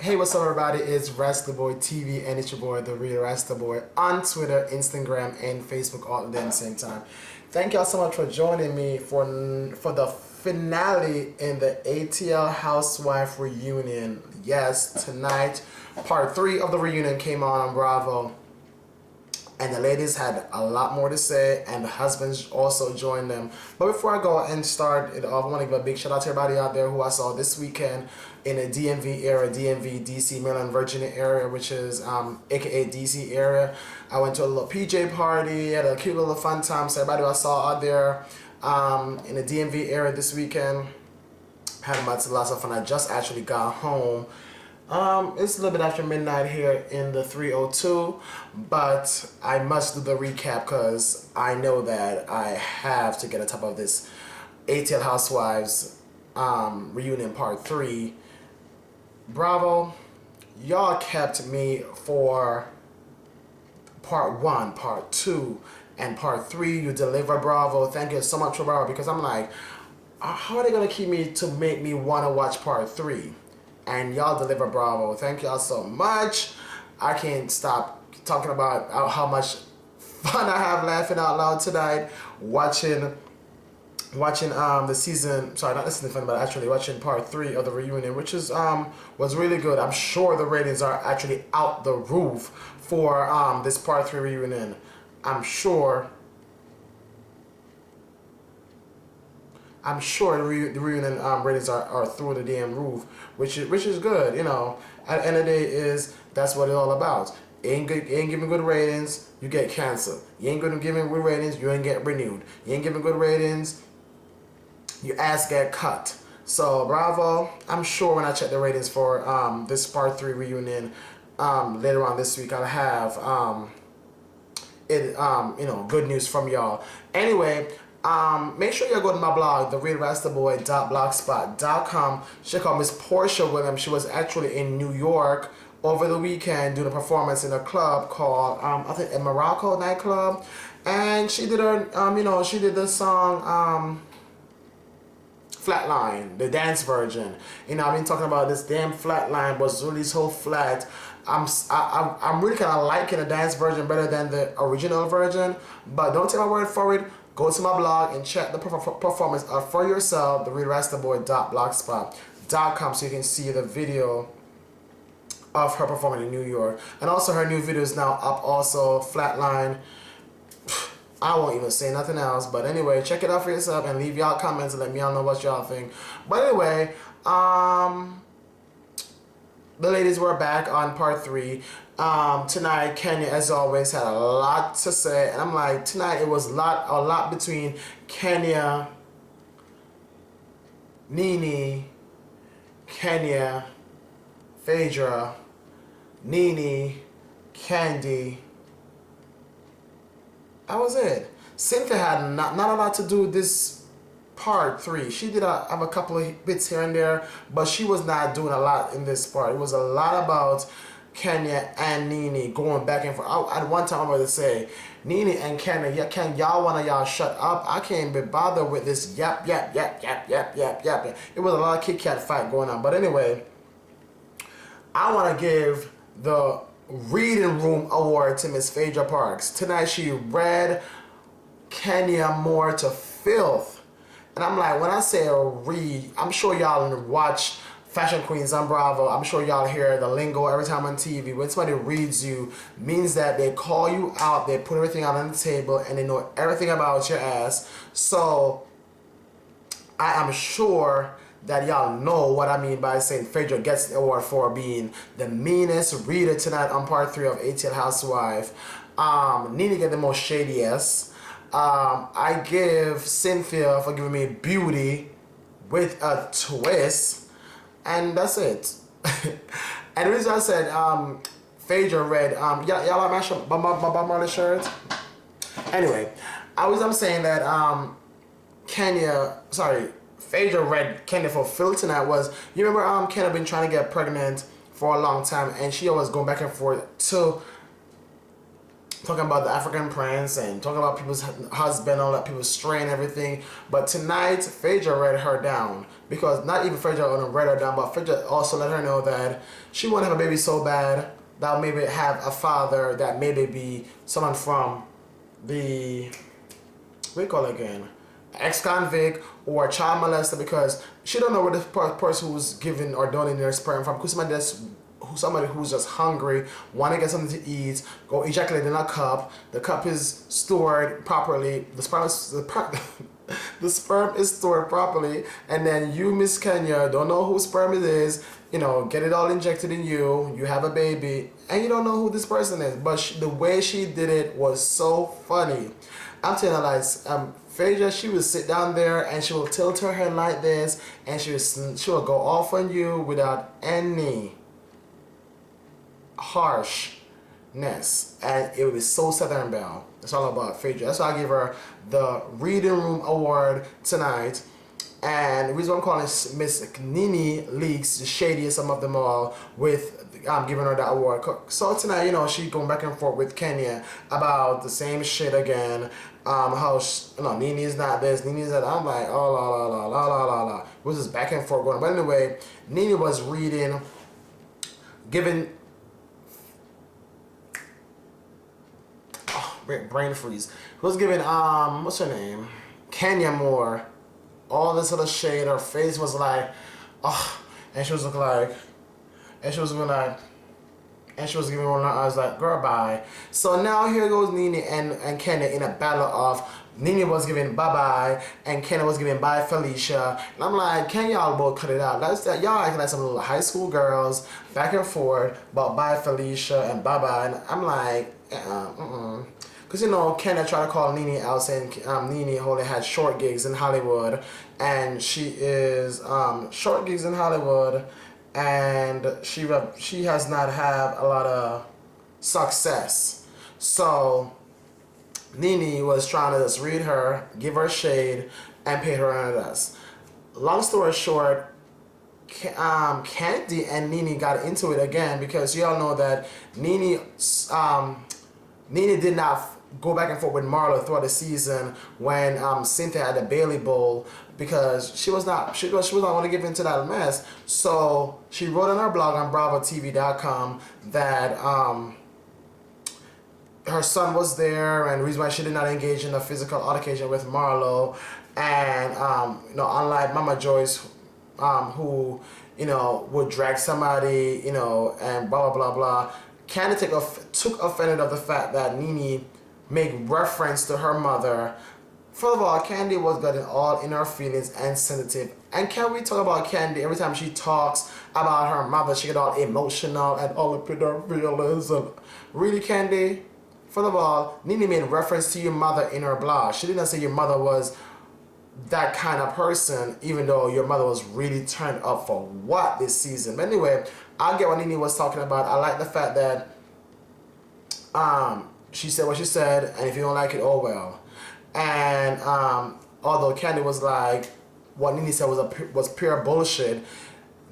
Hey, what's up, everybody? It's Rasta Boy TV, and it's your boy, the real Rasta Boy, on Twitter, Instagram, and Facebook all at the same time. Thank y'all so much for joining me for the finale in the ATL Housewife reunion. Yes, tonight, part 3 of the reunion came on Bravo. And the ladies had a lot more to say, and the husbands also joined them. But before I go and start it off, I want to give a big shout out to everybody out there who I saw this weekend in the DMV area, DMV, DC, Maryland, Virginia area, which is aka DC area. I went to a little PJ party, had a cute little fun time. So everybody I saw out there in the DMV area this weekend had lots of fun. I just actually got home. It's a little bit after midnight here in the 302, but I must do the recap because I know that I have to get on top of this ATL Housewives reunion part 3. Bravo, y'all kept me for part 1, part 2, and part 3. You deliver, Bravo. Thank you so much for Bravo, because I'm like, how are they going to keep me to make me want to watch part 3? And y'all deliver, Bravo. Thank y'all so much. I can't stop talking about how much fun I have laughing out loud tonight watching the season, sorry, not the season fun, but actually watching part 3 of the reunion, which is was really good. I'm sure the ratings are actually out the roof for this part 3 reunion. I'm sure the reunion ratings are through the damn roof, which is good, you know. At the end of the day, that's what it's all about. You ain't giving good ratings, you get canceled. You ain't giving good ratings, you ain't get renewed. You ain't giving good ratings, your ass get cut. So Bravo, I'm sure when I check the ratings for this part 3 reunion later on this week, I'll have good news from y'all. Anyway. Make sure you go to my blog, therealrastaboy.blogspot.com. Check out Miss Porsha Williams. She was actually in New York over the weekend doing a performance in a club called, I think, a Morocco nightclub. And she did her, she did the song, Flatline, the dance version. You know, I've been talking about this damn Flatline was really so flat. I'm really kind of liking the dance version better than the original version. But don't take my word for it. Go to my blog and check the performance out for yourself, therealrastaboy.blogspot.com, so you can see the video of her performing in New York. And also her new video is now up also, Flatline. I won't even say nothing else, but anyway, check it out for yourself and leave y'all comments and let me all know what y'all think. But anyway, the ladies were back on part 3. Tonight, Kenya, as always, had a lot to say, and I'm like, tonight it was a lot between Kenya, NeNe, Kenya, Phaedra, NeNe, Kandi. That was it. Cynthia had not a lot to do with this part 3. She did have a couple of bits here and there, but she was not doing a lot in this part. It was a lot about Kenya and NeNe going back and forth. At one time, I'm going to say, NeNe and Kenya, can y'all one of y'all shut up? I can't be bothered with this yap. It was a lot of Kit Kat fight going on. But anyway, I want to give the Reading Room Award to Miss Phaedra Parks. Tonight, she read Kenya more to filth. And I'm like, when I say read, I'm sure y'all watch Fashion Queens on Bravo. I'm sure y'all hear the lingo every time on TV. When somebody reads you, means that they call you out, they put everything out on the table, and they know everything about your ass. So I am sure that y'all know what I mean by saying Phaedra gets the award for being the meanest reader tonight on part 3 of ATL Housewife. NeNe get the most shadiest. I give Cynthia for giving me beauty with a twist. And that's it. And the reason I said Phaedra read, y'all like my Bob Marley shirt? Anyway, I'm saying that Phaedra read Kenya for filth tonight was, you remember Kenya been trying to get pregnant for a long time, and she always going back and forth to talking about the African prince and talking about people's husband, all that, people straying everything. But tonight, Phaedra read her down, because not even Phaedra read her down, but Phaedra also let her know that she want to have a baby so bad that maybe have a father that maybe be someone from the, what do you call it again, ex-convict or a child molester, because she don't know where the person who's giving or donating their sperm from. Because somebody who's just hungry, want to get something to eat, go ejaculate in a cup. The cup is stored properly. The sperm is stored properly, and then you, Miss Kenya, don't know whose sperm it is. You know, get it all injected in you. You have a baby, and you don't know who this person is. But the way she did it was so funny. I'm telling you, like, Phaedra, she will sit down there and she will tilt her head like this, and she will go off on you without any harshness, and it would be so Southern Belle. It's all about Phaedra. That's why I give her the Reading Room Award tonight. And the reason I'm calling Miss NeNe Leaks the shadiest of them all, with giving her that award. So tonight, you know, she going back and forth with Kenya about the same shit again. How NeNe is not this, NeNe is that. I'm like, oh la la la la la la la. It was just back and forth going. But anyway, NeNe was reading, giving. Brain freeze. Who was giving what's her name? Kenya Moore all this other shade. Her face was like, oh, and she was looking like, and she was giving like, and she was giving one of her eyes like, girl, bye. So now here goes NeNe and Kenya in a battle of, NeNe was giving bye-bye and Kenya was giving bye Felicia. And I'm like, can y'all both cut it out? That's that, y'all acting like some little high school girls back and forth about bye Felicia and bye-bye. And I'm like, because, you know, Kenya tried to call NeNe out, saying NeNe only had short gigs in Hollywood, and she is short gigs in Hollywood, and she has not had a lot of success. So NeNe was trying to just read her, give her shade, and paint her under dust. Long story short, Kandi and NeNe got into it again, because you all know that NeNe did not go back and forth with Marlo throughout the season when Cynthia had the Bailey Bowl, because she was not want to give into that mess. So she wrote on her blog on BravoTV.com that her son was there, and the reason why she did not engage in a physical altercation with Marlo, and you know, unlike Mama Joyce, who, you know, would drag somebody, you know, and blah blah blah blah. Kandi took offended of the fact that NeNe made reference to her mother. First of all, Kandi was getting all in her feelings and sensitive. And can we talk about Kandi? Every time she talks about her mother, she get all emotional and all up in her feelings. And really, Kandi? First of all, NeNe made reference to your mother in her blog. She didn't say your mother was that kind of person, even though your mother was really turned up for what this season. But anyway, I get what NeNe was talking about. I like the fact that she said what she said, and if you don't like it, oh well. And although Kandi was like, what NeNe said was pure bullshit,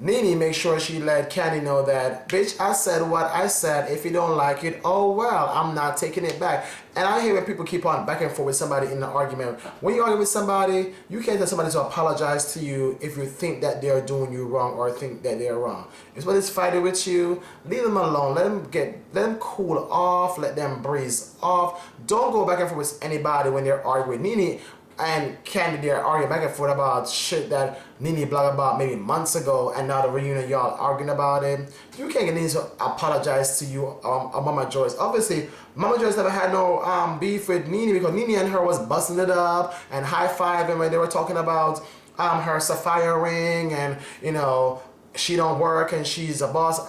NeNe made sure she let Kandi know that, bitch, I said what I said. If you don't like it, oh well, I'm not taking it back. And I hear when people keep on back and forth with somebody in an argument. When you argue with somebody, you can't tell somebody to apologize to you if you think that they're doing you wrong or think that they're wrong. If somebody's fighting with you, leave them alone. Let them cool off. Let them breeze off. Don't go back and forth with anybody when they're arguing. NeNe and Kandi, they're arguing back and forth about shit that NeNe blogged about maybe months ago, and now the reunion, y'all arguing about it. You can't get NeNe to apologize to you, Mama Joyce. Obviously, Mama Joyce never had no beef with NeNe, because NeNe and her was busting it up and high-fiving when they were talking about her sapphire ring, and, you know, she don't work and she's a boss.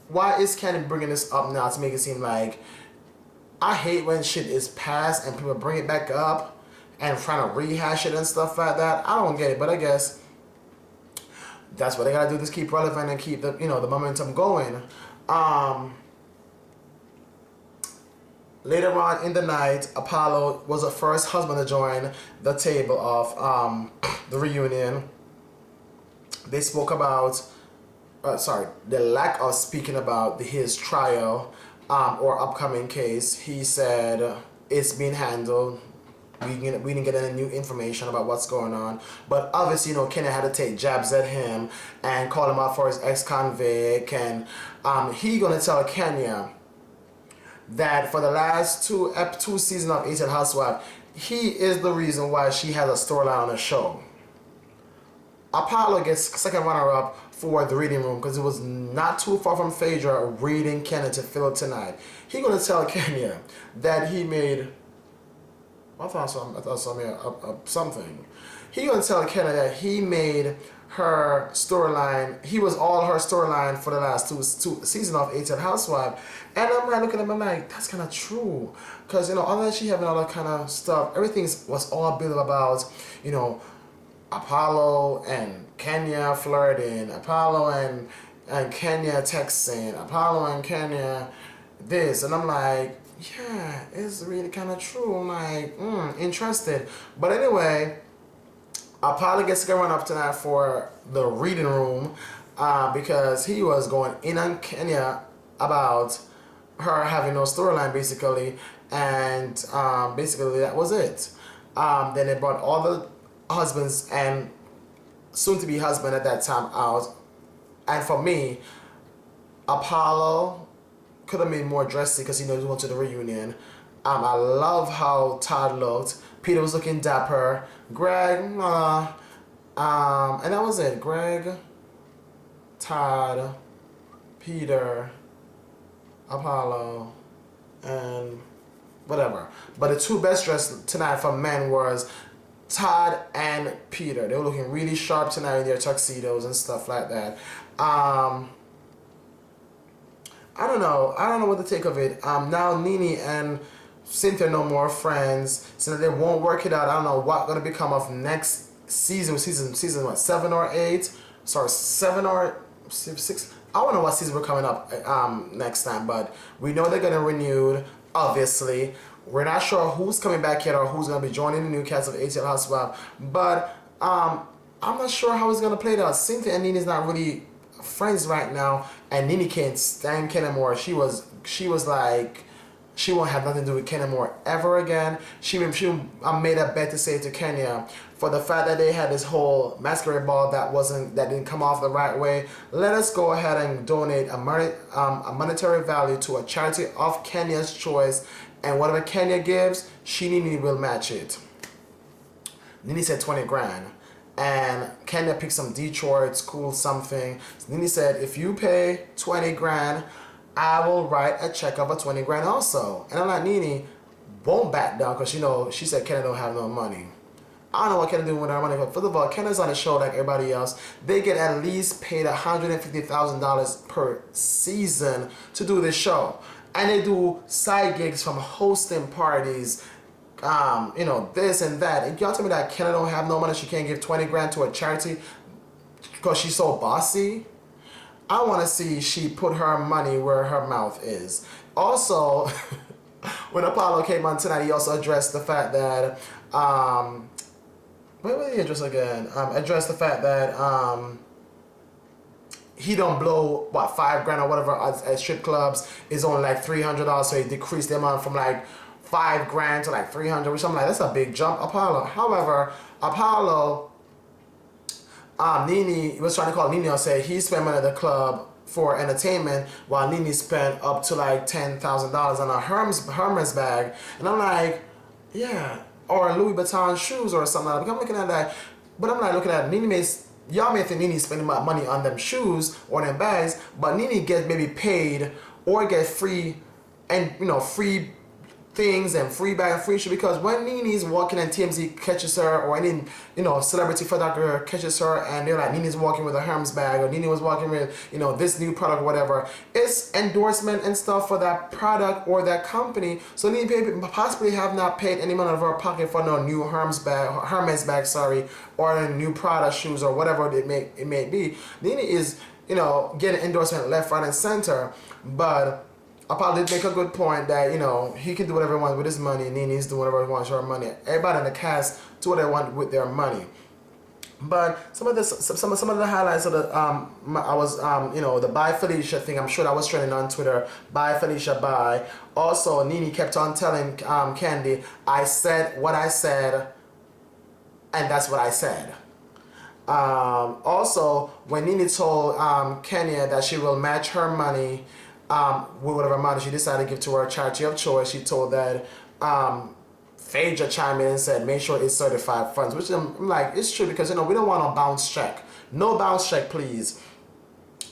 Why is Kandi bringing this up now to make it seem like, I hate when shit is past and people bring it back up and trying to rehash it and stuff like that. I don't get it, but I guess that's what they gotta do, just keep relevant and keep the, you know, the momentum going. Later on in the night, Apollo was the first husband to join the table of the reunion. They spoke about, the lack of speaking about his trial or upcoming case. He said it's being handled. We didn't get any new information about what's going on, but obviously, Kenya had to take jabs at him and call him out for his ex-convict, and he gonna tell Kenya that for the last two seasons of 18 Housewives, he is the reason why she has a storyline on the show. Apollo gets second runner-up for the reading room because it was not too far from Phaedra reading Kenya to fill it tonight. He gonna tell Kenya that he made. I thought I saw something. He gonna tell Kenya that he made her storyline. He was all her storyline for the last two seasons of 18 Housewives. And I'm like looking at him, I'm like, that's kind of true. Because, other than she having all that kind of stuff, everything was all built about, Apollo and Kenya flirting, Apollo and Kenya texting, Apollo and Kenya this. And I'm like, yeah, it's really kind of true. I'm like, interested. But anyway, Apollo gets to run up tonight for the reading room because he was going in on Kenya about her having no storyline, basically. And basically, that was it. Then they brought all the husbands and soon-to-be husband at that time out. And for me, Apollo could have made more dressy because he went to the reunion. I love how Todd looked. Peter was looking dapper. Greg, and that was it. Greg, Todd, Peter, Apollo, and whatever. But the two best dressed tonight for men was Todd and Peter. They were looking really sharp tonight in their tuxedos and stuff like that. I don't know what to take of it. Now NeNe and Cynthia no more friends, so they won't work it out. I don't know what's gonna become of next season. Season what? 7 or 8? Sorry, 7 or 6. I don't know what season we're coming up next time, but we know they're gonna renew. Obviously, we're not sure who's coming back yet or who's gonna be joining the new cast of 18 Housewives. But I'm not sure how it's gonna play out. Cynthia and NeNe's not really friends right now, and NeNe can't stand Ken anymore. She was like, she won't have nothing to do with Ken anymore ever again. She made a bet to say to Kenya, for the fact that they had this whole masquerade ball that didn't come off the right way, let us go ahead and donate a monetary value to a charity of Kenya's choice, and whatever Kenya gives, NeNe will match it. NeNe said 20 grand. And Kenya picked some Detroit school something. NeNe said, if you pay 20 grand, I will write a check of a 20 grand also. And I'm like, NeNe won't back down because she said Kenya don't have no money. I don't know what Kenya doing with her money, but first of all, Kenya's on the show like everybody else. They get at least paid $150,000 per season to do this show. And they do side gigs from hosting parties, this and that. And y'all tell me that Kenya don't have no money, she can't give 20 grand to a charity because she's so bossy? I want to see she put her money where her mouth is. Also, when Apollo came on tonight, he also addressed the fact that, what did he address again? Addressed the fact that he don't blow, $5 grand or whatever at strip clubs. Is only like $300, so he decreased the amount from like $5 grand to like 300, which I'm like, that's a big jump, Apollo. However, Apollo, NeNe was trying to call NeNe and say he spent money at the club for entertainment while NeNe spent up to like $10,000 on a Hermes bag. And I'm like, yeah, or Louis Vuitton shoes or something like that. I'm looking at that, but I'm not looking at NeNe. Y'all may think NeNe's spending money on them shoes or them bags, but NeNe gets maybe paid or get free and free things and free bag and free shit, because when NeNe's walking and TMZ catches her or any celebrity photographer catches her and they're like, NeNe's walking with a Hermes bag or NeNe was walking with this new product or whatever, it's endorsement and stuff for that product or that company. So NeNe possibly have not paid any money out of her pocket for no new Hermes bag, or a new Prada shoes or whatever it may be. NeNe is getting endorsement left, right, and center, but Apollo did make a good point that, he can do whatever he wants with his money. NeNe's doing whatever he wants with her money. Everybody in the cast do what they want with their money. But some of the highlights of the I was you know, the Bye Felicia thing. I'm sure that was trending on Twitter. Bye Felicia, bye. Also, NeNe kept on telling Kandi, I said what I said, and that's what I said. Also, when NeNe told Kenya that she will match her money with whatever money she decided to give to her charity of choice, she told that Phaedra chimed in and said, make sure it's certified funds, which I'm like, it's true, because, you know, we don't want a bounce check. No bounce check, please.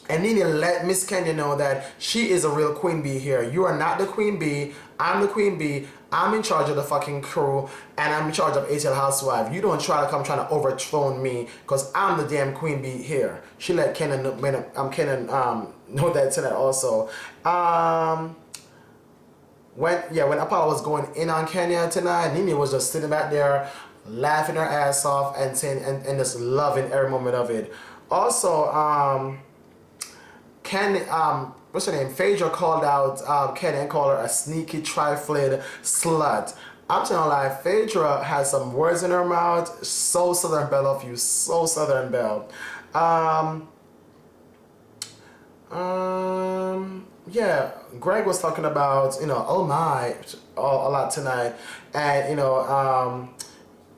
And NeNe let Miss Kenya know that she is a real queen bee here. You are not the queen bee. I'm the queen bee. I'm in charge of the fucking crew, and I'm in charge of ATL Housewives. You don't try to come trying to overthrow me, because I'm the damn queen bee here. She let Kenan know that tonight also. When Apollo was going in on Kenya tonight, NeNe was just sitting back there, laughing her ass off and saying and just loving every moment of it. Also, what's her name? Phaedra called out Kenya and called her a sneaky, trifling slut. I'm telling you, like, Phaedra has some words in her mouth. So Southern Belle of you, so Southern Belle. Yeah, Greg was talking about, you know, oh my, a lot tonight, and you know,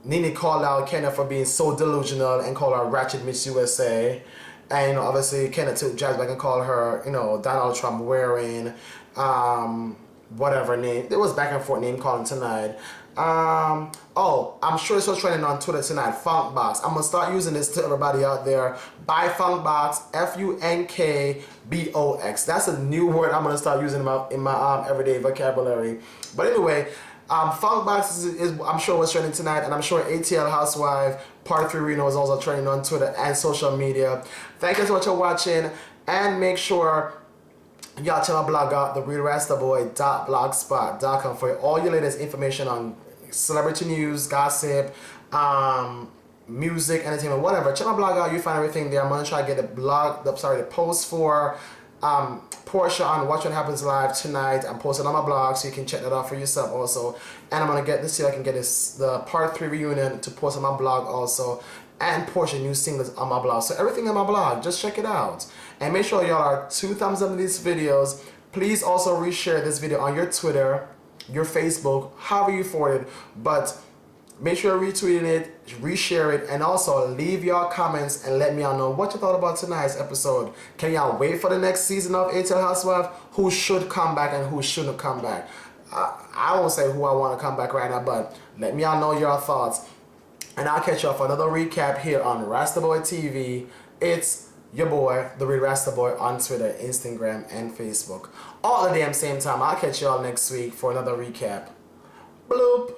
NeNe called out Kenya for being so delusional and called her Ratchet Miss USA, and you know, obviously Kenya took jazz back and called her, you know, Donald Trump wearing, whatever name. There was back and forth name calling tonight. Oh, I'm sure it's what's trending on Twitter tonight. Funkbox. I'm gonna start using this to everybody out there. Buy Funkbox. Funkbox. That's a new word I'm gonna start using in my everyday vocabulary. But anyway, Funkbox is I'm sure what's trending tonight, and I'm sure ATL Housewife Part 3 Reno is also trending on Twitter and social media. Thank you so much for watching, and make sure y'all check my blog out, therealrastaboy.blogspot.com, for all your latest information on celebrity news, gossip, music, entertainment, whatever. Check my blog out. You find everything there. I'm gonna try to get the post for Porsha on Watch What Happens Live tonight. I'm posting on my blog, so you can check that out for yourself also. And I'm gonna get this here. I can get the Part 3 reunion to post on my blog also, and Porsha new singles on my blog. So everything on my blog, just check it out. And make sure y'all are 2 thumbs up in these videos. Please also reshare this video on your Twitter, your Facebook, however you afford it. But make sure you're retweeting it, reshare it, and also leave your comments and let me all know what you thought about tonight's episode. Can y'all wait for the next season of ATL Housewives? Who should come back and who shouldn't come back? I won't say who I want to come back right now, but let me all know your thoughts. And I'll catch y'all for another recap here on Rastaboy TV. It's your boy, The Real Rastaboy, on Twitter, Instagram, and Facebook. All at the damn same time. I'll catch y'all next week for another recap. Bloop.